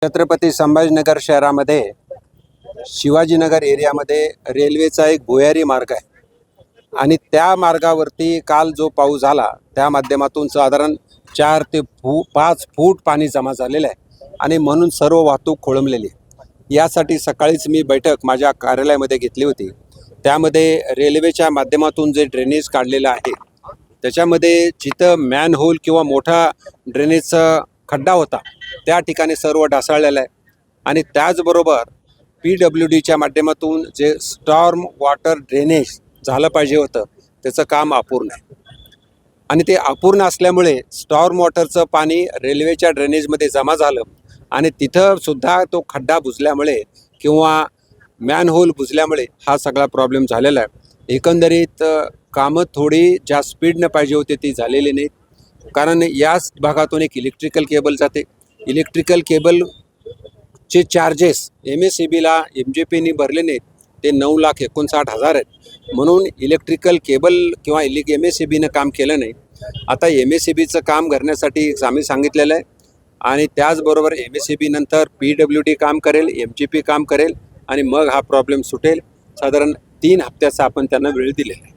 छत्रपती संभाजीनगर शहरामध्ये शिवाजीनगर एरियामध्ये रेल्वेचा एक भुयारी मार्ग आहे आणि त्या मार्गावरती काल जो पाऊस झाला त्या माध्यमातून साधारण 4 ते 5 फूट पाणी जमा झालेलं आहे आणि म्हणून सर्व वाहतूक खोळंबलेली आहे। यासाठी सकाळीच मी बैठक माझ्या कार्यालयामध्ये घेतली होती। त्यामध्ये रेल्वेच्या माध्यमातून जे ड्रेनेज काढलेलं आहे त्याच्यामध्ये जिथं मॅनहोल किंवा मोठा ड्रेनेजचा खड्डा होता त्या ठिकाणी सर्व ढासळलेलं आहे आणि त्याचबरोबर PWDच्या माध्यमातून जे स्टॉर्म वॉटर ड्रेनेज झालं पाहिजे होतं त्याचं काम अपूर्ण आहे आणि ते अपूर्ण असल्यामुळे स्टॉर्म वॉटरचं पाणी रेल्वेच्या ड्रेनेजमध्ये जमा झालं आणि तिथं सुद्धा तो खड्डा बुजल्यामुळे किंवा मॅनहोल बुजल्यामुळे हा सगळा प्रॉब्लेम झालेला आहे। एकंदरीत कामं थोडी ज्या स्पीडनं पाहिजे होती ती झालेली नाहीत, कारण याच भागातून एक इलेक्ट्रिकल केबल जाते। इलेक्ट्रिकल केबलचे चार्जेस MSEBला MJPनी भरले नाहीत, ते 9,59,000 आहेत। म्हणून इलेक्ट्रिकल केबल किंवा MSEBनं काम केलं नाही। आता MSEBचं काम करण्यासाठी आम्ही सांगितलेलं आहे आणि त्याचबरोबर MSEB नंतर PWD काम करेल, MJP काम करेल आणि मग हा प्रॉब्लेम सुटेल। साधारण 3 हप्त्याचा आपण त्यांना वेळ दिलेला आहे।